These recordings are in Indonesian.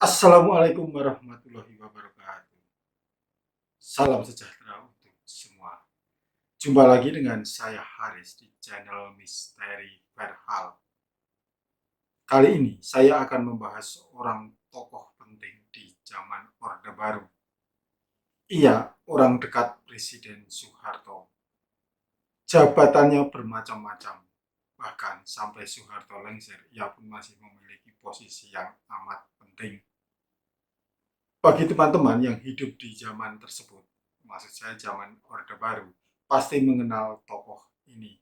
Assalamualaikum warahmatullahi wabarakatuh. Salam sejahtera untuk semua. Jumpa lagi dengan saya Haris di channel Misteri Verhal. Kali ini saya akan membahas seorang tokoh penting di zaman Orde Baru. Ia orang dekat Presiden Soeharto. Jabatannya bermacam-macam. Bahkan sampai Soeharto lengser, ia pun masih memiliki posisi yang amat penting. Bagi teman-teman yang hidup di zaman tersebut, maksud saya zaman Orde Baru, pasti mengenal tokoh ini.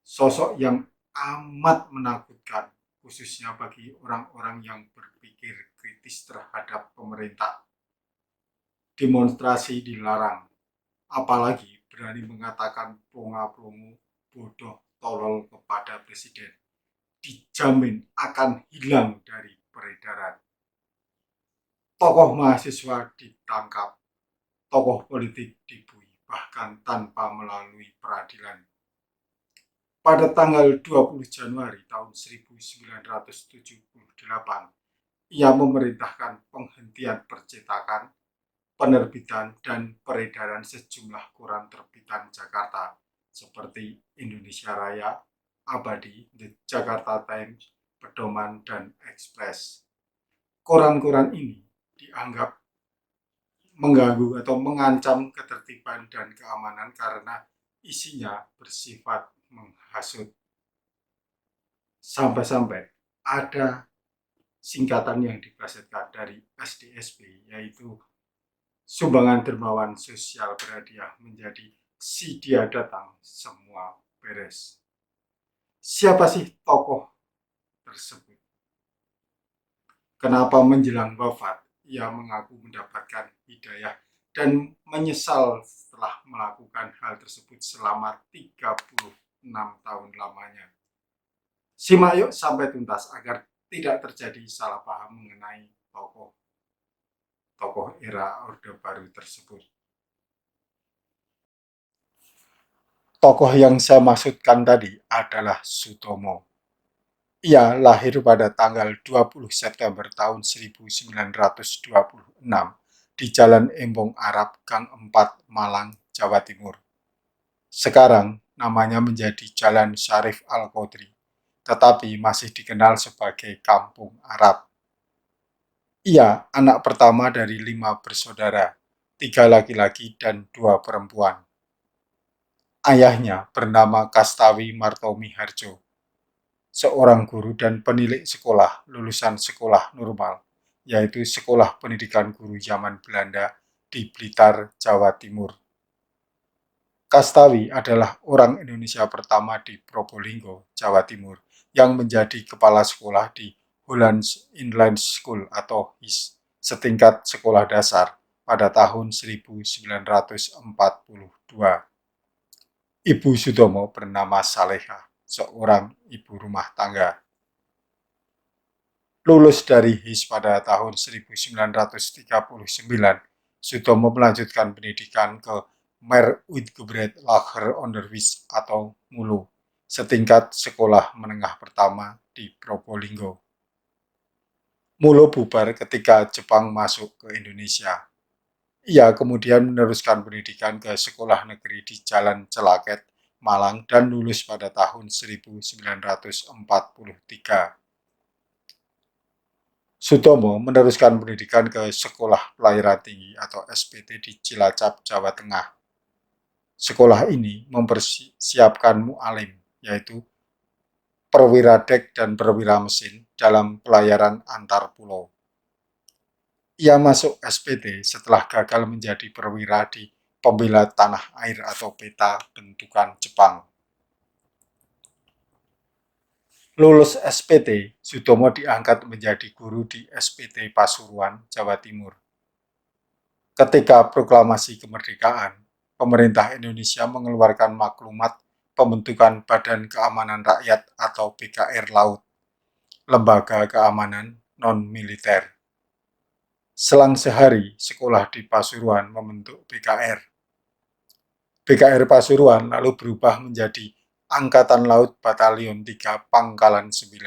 Sosok yang amat menakutkan, khususnya bagi orang-orang yang berpikir kritis terhadap pemerintah. Demonstrasi dilarang, apalagi berani mengatakan plonga-plongo, bodoh, tolol kepada presiden. Dijamin akan hilang dari peredaran. Tokoh mahasiswa ditangkap, tokoh politik dibui, bahkan tanpa melalui peradilan. Pada tanggal 20 Januari tahun 1978, ia memerintahkan penghentian percetakan, penerbitan, dan peredaran sejumlah koran terbitan Jakarta seperti Indonesia Raya, Abadi, The Jakarta Times, Pedoman, dan Express. Koran-koran ini dianggap mengganggu atau mengancam ketertiban dan keamanan karena isinya bersifat menghasut. Sampai-sampai ada singkatan yang diplesetkan dari SDSB, yaitu Sumbangan Dermawan Sosial Berhadiah, menjadi si dia datang semua beres. Siapa sih tokoh tersebut? Kenapa menjelang wafat ia mengaku mendapatkan hidayah dan menyesal setelah melakukan hal tersebut selama 36 tahun lamanya. Simak yuk sampai tuntas agar tidak terjadi salah paham mengenai tokoh era Orde Baru tersebut. Tokoh yang saya maksudkan tadi adalah Sutomo. Ia lahir pada tanggal 20 September tahun 1926 di Jalan Embong Arab, Gang 4, Malang, Jawa Timur. Sekarang namanya menjadi Jalan Syarif Al-Qodri, tetapi masih dikenal sebagai Kampung Arab. Ia anak pertama dari 5 bersaudara, 3 laki-laki dan 2 perempuan. Ayahnya bernama Kastawi Martomi Harjo, seorang guru dan penilik sekolah lulusan sekolah normal, yaitu Sekolah Pendidikan Guru Zaman Belanda di Blitar, Jawa Timur. Kastawi adalah orang Indonesia pertama di Probolinggo, Jawa Timur, yang menjadi kepala sekolah di Hollands Inland School atau HIS, setingkat sekolah dasar pada tahun 1942. Ibu Sutomo bernama Saleha, seorang ibu rumah tangga. Lulus dari HIS pada tahun 1939, Sutomo melanjutkan pendidikan ke Meerutgebreid Lager Onderwijs atau MULO, setingkat sekolah menengah pertama di Probolinggo. MULO bubar ketika Jepang masuk ke Indonesia. Ia kemudian meneruskan pendidikan ke sekolah negeri di Jalan Celaket, Malang, dan lulus pada tahun 1943. Sutomo meneruskan pendidikan ke Sekolah Pelayaran Tinggi atau SPT di Cilacap, Jawa Tengah. Sekolah ini mempersiapkan mu'alim, yaitu perwira dek dan perwira mesin dalam pelayaran antar pulau. Ia masuk SPT setelah gagal menjadi perwira di Pembela Tanah Air atau PETA bentukan Jepang. Lulus SPT, Sutomo diangkat menjadi guru di SPT Pasuruan, Jawa Timur. Ketika proklamasi kemerdekaan, pemerintah Indonesia mengeluarkan maklumat pembentukan Badan Keamanan Rakyat atau BKR Laut, lembaga keamanan non-militer. Selang sehari, sekolah di Pasuruan membentuk BKR. BKR Pasuruan lalu berubah menjadi Angkatan Laut Batalion 3 Pangkalan 9.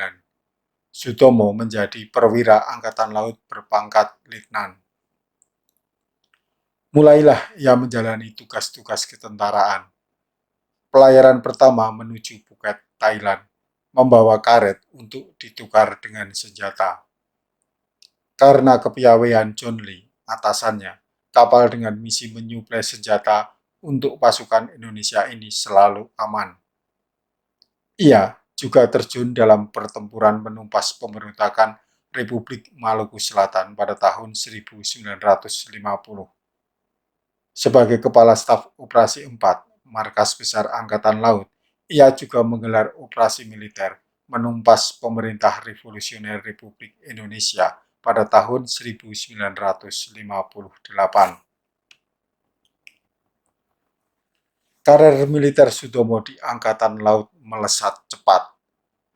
Sutomo menjadi perwira Angkatan Laut berpangkat letnan. Mulailah ia menjalani tugas-tugas ketentaraan. Pelayaran pertama menuju Phuket, Thailand, membawa karet untuk ditukar dengan senjata. Karena kepiawaian John Lee, atasannya, kapal dengan misi menyuplai senjata untuk pasukan Indonesia ini selalu aman. Ia juga terjun dalam pertempuran menumpas pemberontakan Republik Maluku Selatan pada tahun 1950. Sebagai Kepala Staf Operasi 4, Markas Besar Angkatan Laut, ia juga menggelar operasi militer menumpas pemerintah revolusioner Republik Indonesia pada tahun 1958. Karir militer Sutomo di Angkatan Laut melesat cepat.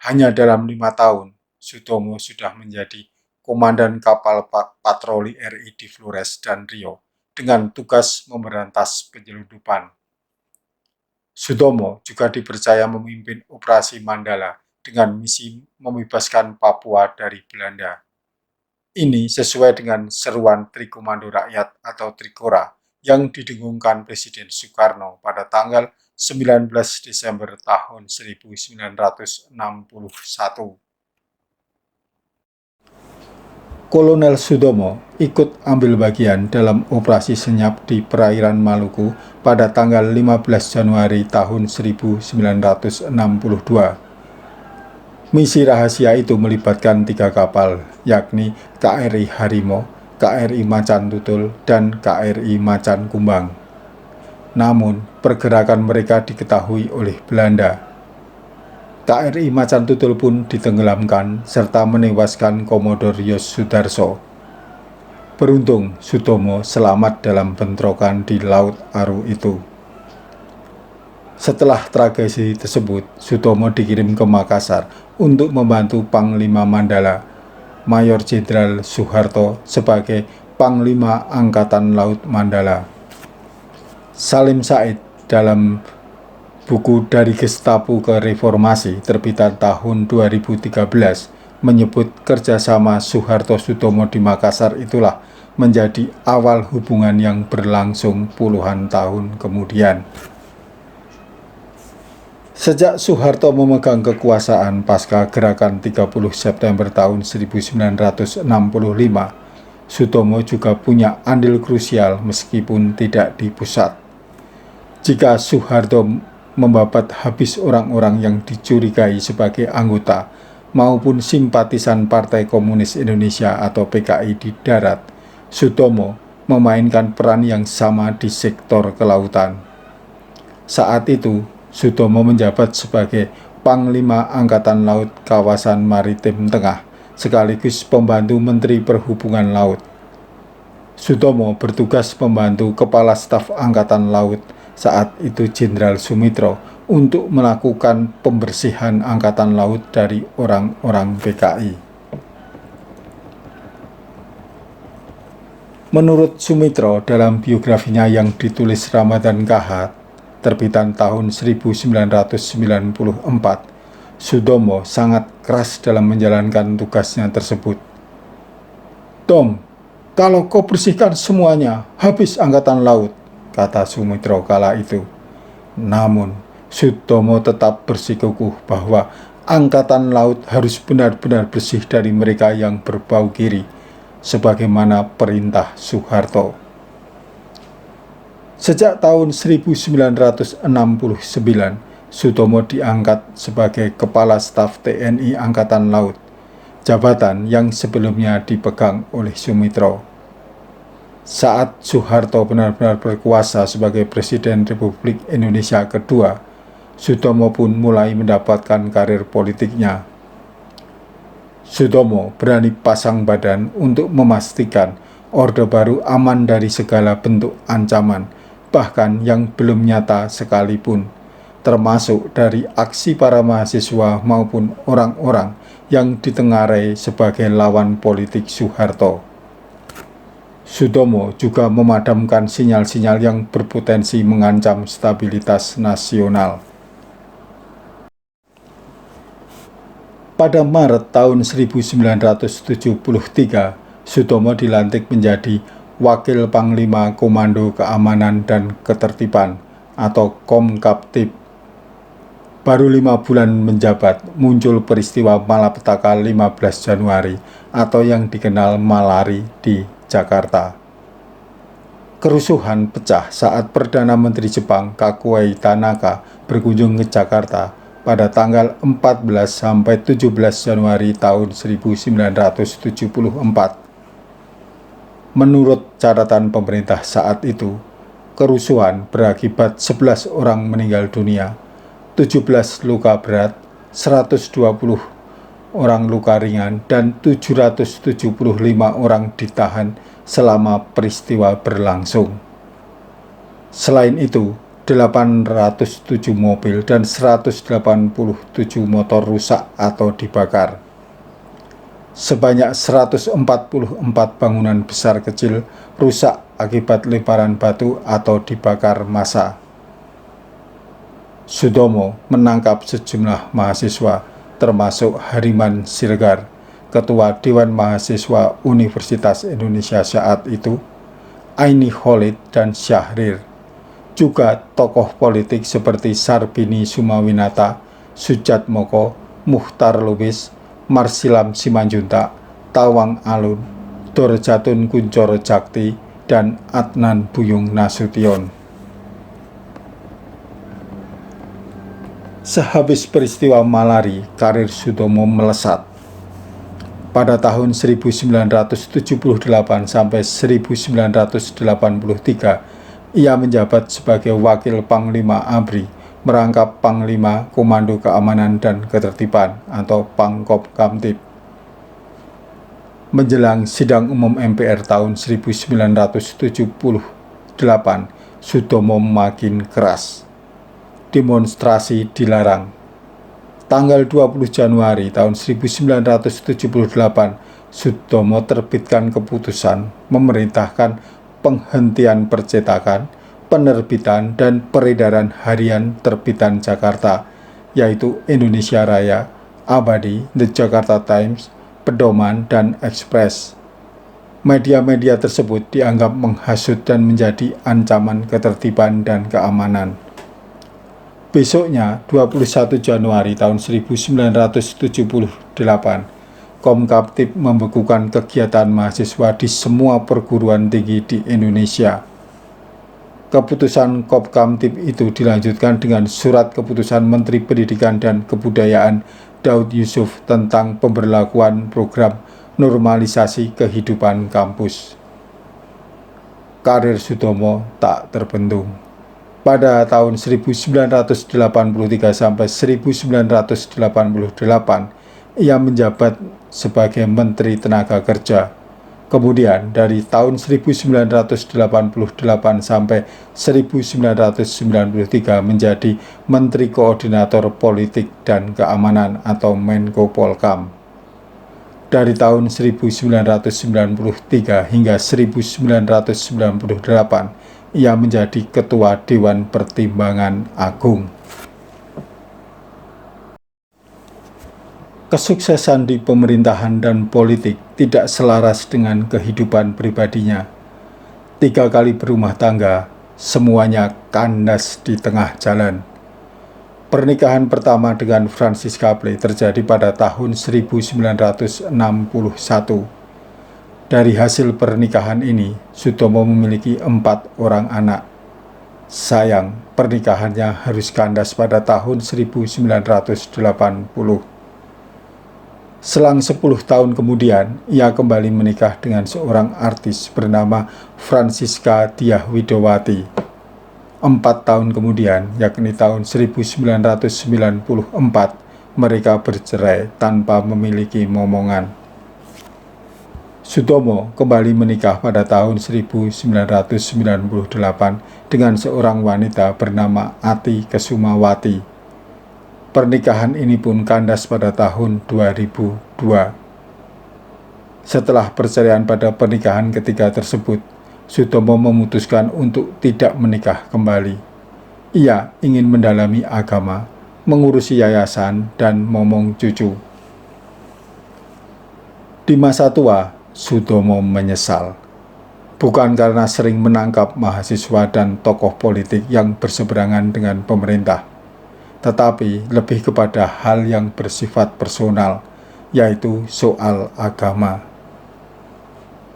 Hanya dalam 5 tahun, Sutomo sudah menjadi komandan kapal patroli RI di Flores dan Rio dengan tugas memberantas penyelundupan. Sutomo juga dipercaya memimpin operasi Mandala dengan misi membebaskan Papua dari Belanda. Ini sesuai dengan seruan Trikomando Rakyat atau Trikora yang didengungkan Presiden Soekarno pada tanggal 19 Desember tahun 1961. Kolonel Sutomo ikut ambil bagian dalam operasi senyap di perairan Maluku pada tanggal 15 Januari tahun 1962. Misi rahasia itu melibatkan 3 kapal, yakni KRI Harimau, KRI Macan Tutul, dan KRI Macan Kumbang. Namun, pergerakan mereka diketahui oleh Belanda. KRI Macan Tutul pun ditenggelamkan serta menewaskan Komodor Yos Sudarso. Beruntung, Sutomo selamat dalam bentrokan di Laut Aru itu. Setelah tragedi tersebut, Sutomo dikirim ke Makassar untuk membantu Panglima Mandala, Mayor Jenderal Soeharto sebagai Panglima Angkatan Laut Mandala. Salim Said dalam buku Dari Gestapo ke Reformasi terbitan tahun 2013 menyebut kerjasama Soeharto-Sutomo di Makassar itulah menjadi awal hubungan yang berlangsung puluhan tahun kemudian. Sejak Soeharto memegang kekuasaan pasca gerakan 30 September tahun 1965, Sutomo juga punya andil krusial meskipun tidak di pusat. Jika Soeharto membabat habis orang-orang yang dicurigai sebagai anggota maupun simpatisan Partai Komunis Indonesia atau PKI di darat, Sutomo memainkan peran yang sama di sektor kelautan. Saat itu, Sutomo menjabat sebagai Panglima Angkatan Laut Kawasan Maritim Tengah, sekaligus pembantu Menteri Perhubungan Laut. Sutomo bertugas membantu Kepala Staf Angkatan Laut saat itu Jenderal Sumitro untuk melakukan pembersihan Angkatan Laut dari orang-orang PKI. Menurut Sumitro dalam biografinya yang ditulis Ramadan Kahat, terbitan tahun 1994, Sutomo sangat keras dalam menjalankan tugasnya tersebut. "Tom, kalau kau bersihkan semuanya, habis Angkatan Laut," kata Sumitro kala itu. Namun, Sutomo tetap bersikukuh bahwa Angkatan Laut harus benar-benar bersih dari mereka yang berbau kiri, sebagaimana perintah Soeharto. Sejak tahun 1969, Sutomo diangkat sebagai Kepala Staf TNI Angkatan Laut, jabatan yang sebelumnya dipegang oleh Sumitro. Saat Soeharto benar-benar berkuasa sebagai Presiden Republik Indonesia kedua, Sutomo pun mulai mendapatkan karir politiknya. Sutomo berani pasang badan untuk memastikan Orde Baru aman dari segala bentuk ancaman, bahkan yang belum nyata sekalipun, termasuk dari aksi para mahasiswa maupun orang-orang yang ditengarai sebagai lawan politik Soeharto. Sutomo juga memadamkan sinyal-sinyal yang berpotensi mengancam stabilitas nasional. Pada Maret tahun 1973, Sutomo dilantik menjadi Wakil Panglima Komando Keamanan dan Ketertiban atau Komkaptib. Baru 5 bulan menjabat, muncul peristiwa malapetaka 15 Januari atau yang dikenal Malari di Jakarta. Kerusuhan pecah saat Perdana Menteri Jepang Kakuei Tanaka berkunjung ke Jakarta pada tanggal 14 sampai 17 Januari tahun 1974. Menurut catatan pemerintah saat itu, kerusuhan berakibat 11 orang meninggal dunia, 17 luka berat, 120 orang luka ringan, dan 775 orang ditahan selama peristiwa berlangsung. Selain itu, 807 mobil dan 187 motor rusak atau dibakar. Sebanyak 144 bangunan besar kecil rusak akibat lemparan batu atau dibakar massa. Sutomo menangkap sejumlah mahasiswa, termasuk Hariman Siregar, Ketua Dewan Mahasiswa Universitas Indonesia saat itu, Aini Khalid dan Syahrir. Juga tokoh politik seperti Sarbini Sumawinata, Sujatmoko, Muchtar Lubis, Marsilam Simanjuntak, Tawang Alun, Dorjatun Kuncoro Jakti, dan Adnan Buyung Nasution. Sehabis peristiwa Malari, karir Sutomo melesat. Pada tahun 1978 sampai 1983, ia menjabat sebagai Wakil Panglima ABRI, merangkap Panglima Komando Keamanan dan Ketertiban atau Pangkopkamtib. Menjelang sidang umum MPR tahun 1978, Sutomo makin keras. Demonstrasi dilarang. Tanggal 20 Januari tahun 1978, Sutomo terbitkan keputusan memerintahkan penghentian percetakan, penerbitan, dan peredaran harian terbitan Jakarta, yaitu Indonesia Raya, Abadi, The Jakarta Times, Pedoman, dan Express. Media-media tersebut dianggap menghasut dan menjadi ancaman ketertiban dan keamanan. Besoknya, 21 Januari tahun 1978, Komkaptib membekukan kegiatan mahasiswa di semua perguruan tinggi di Indonesia. Keputusan Komkaptib itu dilanjutkan dengan surat keputusan Menteri Pendidikan dan Kebudayaan Daud Yusuf tentang pemberlakuan program normalisasi kehidupan kampus. Karir Sutomo tak terbendung. Pada tahun 1983 sampai 1988, ia menjabat sebagai Menteri Tenaga Kerja. Kemudian dari tahun 1988 sampai 1993 menjadi Menteri Koordinator Politik dan Keamanan atau Menko Polkam. Dari tahun 1993 hingga 1998, ia menjadi Ketua Dewan Pertimbangan Agung. Kesuksesan di pemerintahan dan politik tidak selaras dengan kehidupan pribadinya. 3 kali berumah tangga, semuanya kandas di tengah jalan. Pernikahan pertama dengan Francisca Pley terjadi pada tahun 1961. Dari hasil pernikahan ini, Sutomo memiliki 4 orang anak. Sayang, pernikahannya harus kandas pada tahun 1980. Selang 10 tahun kemudian, ia kembali menikah dengan seorang artis bernama Francisca Diah Widowati. 4 tahun kemudian, yakni tahun 1994, mereka bercerai tanpa memiliki momongan. Sutomo kembali menikah pada tahun 1998 dengan seorang wanita bernama Ati Kesumawati. Pernikahan ini pun kandas pada tahun 2002. Setelah perceraian pada pernikahan ketiga tersebut, Sutomo memutuskan untuk tidak menikah kembali. Ia ingin mendalami agama, mengurusi yayasan, dan momong cucu. Di masa tua, Sutomo menyesal, bukan karena sering menangkap mahasiswa dan tokoh politik yang berseberangan dengan pemerintah, tetapi lebih kepada hal yang bersifat personal, yaitu soal agama.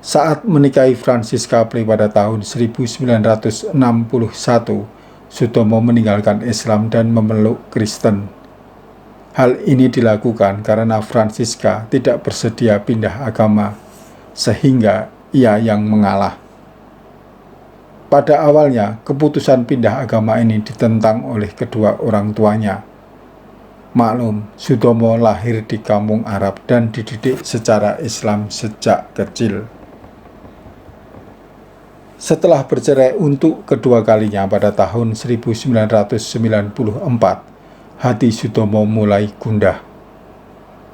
Saat menikahi Francisca Pli pada tahun 1961, Sutomo meninggalkan Islam dan memeluk Kristen. Hal ini dilakukan karena Francisca tidak bersedia pindah agama, sehingga ia yang mengalah. Pada awalnya, keputusan pindah agama ini ditentang oleh kedua orang tuanya. Maklum, Sutomo lahir di kampung Arab dan dididik secara Islam sejak kecil. Setelah bercerai untuk kedua kalinya pada tahun 1994, hati Sutomo mulai gundah.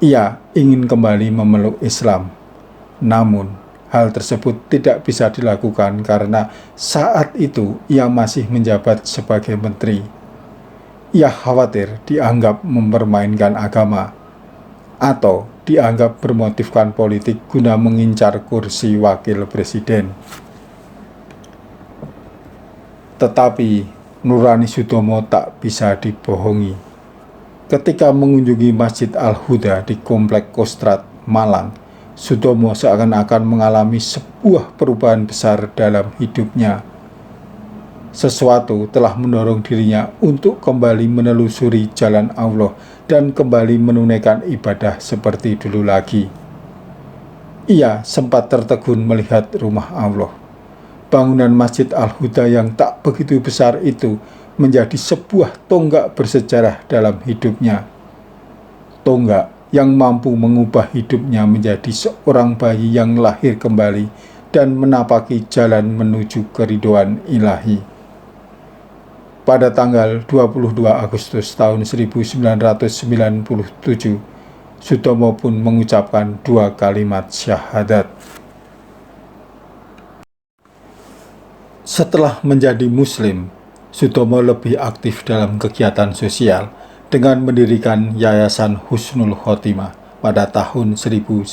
Ia ingin kembali memeluk Islam. Namun, hal tersebut tidak bisa dilakukan karena saat itu ia masih menjabat sebagai menteri. Ia khawatir dianggap mempermainkan agama atau dianggap bermotifkan politik guna mengincar kursi wakil presiden. Tetapi nurani Sutomo tak bisa dibohongi. Ketika mengunjungi Masjid Al-Huda di Komplek Kostrad, Malang, Sutomo seakan-akan mengalami sebuah perubahan besar dalam hidupnya. Sesuatu telah mendorong dirinya untuk kembali menelusuri jalan Allah dan kembali menunaikan ibadah seperti dulu lagi. Ia sempat tertegun melihat rumah Allah. Bangunan Masjid Al-Huda yang tak begitu besar itu menjadi sebuah tonggak bersejarah dalam hidupnya. Tonggak yang mampu mengubah hidupnya menjadi seorang bayi yang lahir kembali dan menapaki jalan menuju keridhaan ilahi. Pada tanggal 22 Agustus tahun 1997, Sutomo pun mengucapkan 2 kalimat syahadat. Setelah menjadi Muslim, Sutomo lebih aktif dalam kegiatan sosial dengan mendirikan Yayasan Husnul Khotimah pada tahun 1999.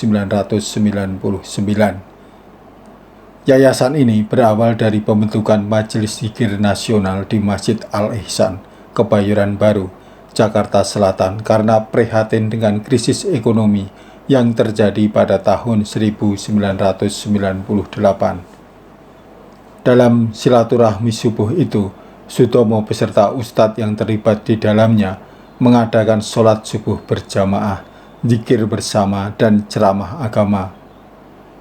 Yayasan ini berawal dari pembentukan Majelis Zikir Nasional di Masjid Al-Ihsan, Kebayoran Baru, Jakarta Selatan karena prihatin dengan krisis ekonomi yang terjadi pada tahun 1998. Dalam silaturahmi subuh itu, Sutomo beserta ustadz yang terlibat di dalamnya mengadakan sholat subuh berjamaah, zikir bersama, dan ceramah agama.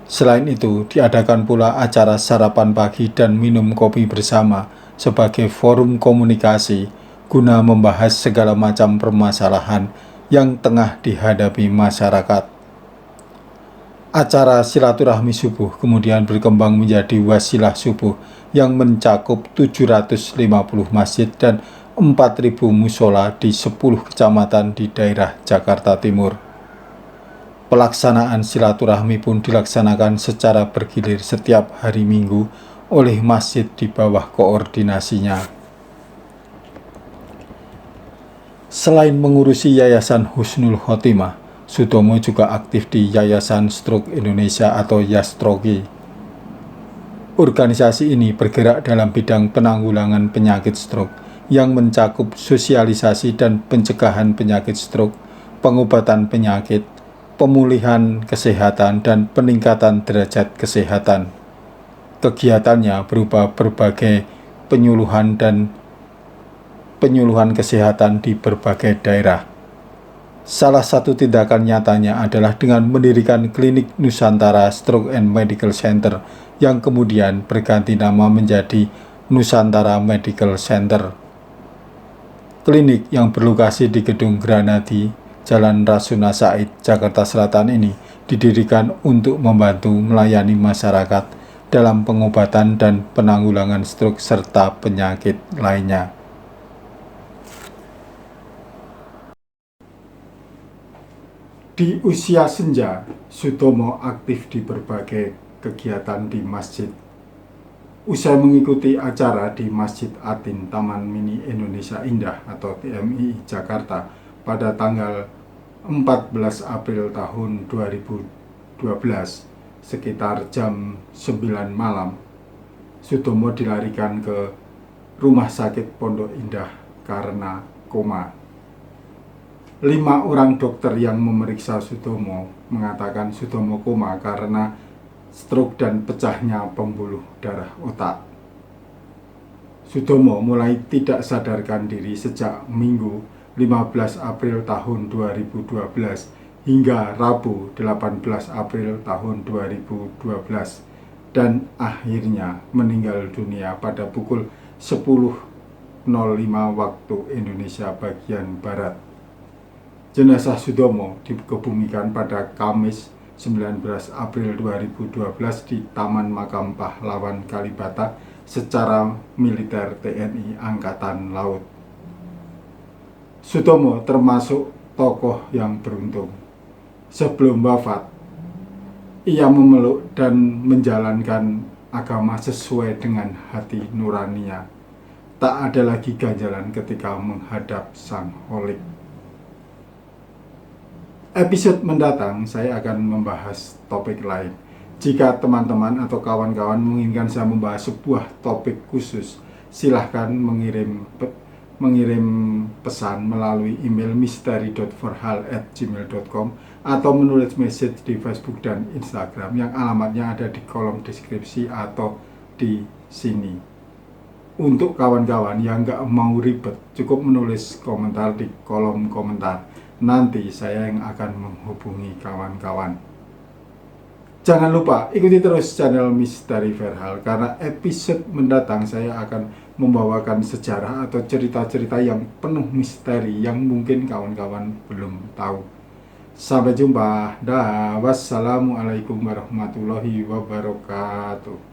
Selain itu, diadakan pula acara sarapan pagi dan minum kopi bersama sebagai forum komunikasi guna membahas segala macam permasalahan yang tengah dihadapi masyarakat. Acara silaturahmi subuh kemudian berkembang menjadi wasilah subuh yang mencakup 750 masjid dan 4.000 musola di 10 kecamatan di daerah Jakarta Timur. Pelaksanaan silaturahmi pun dilaksanakan secara bergilir setiap hari Minggu oleh masjid di bawah koordinasinya. Selain mengurusi Yayasan Husnul Khotimah, Sutomo juga aktif di Yayasan Stroke Indonesia atau Yastroki. Organisasi ini bergerak dalam bidang penanggulangan penyakit stroke yang mencakup sosialisasi dan pencegahan penyakit stroke, pengobatan penyakit, pemulihan kesehatan, dan peningkatan derajat kesehatan. Kegiatannya berupa berbagai penyuluhan kesehatan di berbagai daerah. Salah satu tindakan nyatanya adalah dengan mendirikan Klinik Nusantara Stroke and Medical Center yang kemudian berganti nama menjadi Nusantara Medical Center. Klinik yang berlokasi di Gedung Granadi, Jalan Rasuna Said, Jakarta Selatan ini didirikan untuk membantu melayani masyarakat dalam pengobatan dan penanggulangan stroke serta penyakit lainnya. Di usia senja, Sutomo aktif di berbagai kegiatan di masjid. Usai mengikuti acara di Masjid Atin Taman Mini Indonesia Indah atau TMI Jakarta pada tanggal 14 April tahun 2012, 2012 sekitar jam 9 malam, Sutomo dilarikan ke Rumah Sakit Pondok Indah karena koma. 5 orang dokter yang memeriksa Sutomo mengatakan Sutomo koma karena stroke dan pecahnya pembuluh darah otak. Sutomo mulai tidak sadarkan diri sejak Minggu 15 April tahun 2012 hingga Rabu 18 April tahun 2012 dan akhirnya meninggal dunia pada pukul 10.05 waktu Indonesia bagian Barat. Jenazah Sutomo dikebumikan pada Kamis 19 April 2012 di Taman Makam Pahlawan Kalibata secara militer TNI Angkatan Laut. Sutomo termasuk tokoh yang beruntung. Sebelum wafat, ia memeluk dan menjalankan agama sesuai dengan hati nuraninya. Tak ada lagi ganjalan ketika menghadap Sang Holik. Episode mendatang saya akan membahas topik lain. Jika teman-teman atau kawan-kawan menginginkan saya membahas sebuah topik khusus, silahkan mengirim pesan melalui email misteri.forhal@gmail.com atau menulis message di Facebook dan Instagram yang alamatnya ada di kolom deskripsi atau di sini. Untuk kawan-kawan yang nggak mau ribet, cukup menulis komentar di kolom komentar. Nanti saya yang akan menghubungi kawan-kawan. Jangan lupa ikuti terus channel Misteri Verhal karena episode mendatang saya akan membawakan sejarah atau cerita-cerita yang penuh misteri yang mungkin kawan-kawan belum tahu. Sampai jumpa. Dah. Wassalamualaikum warahmatullahi wabarakatuh.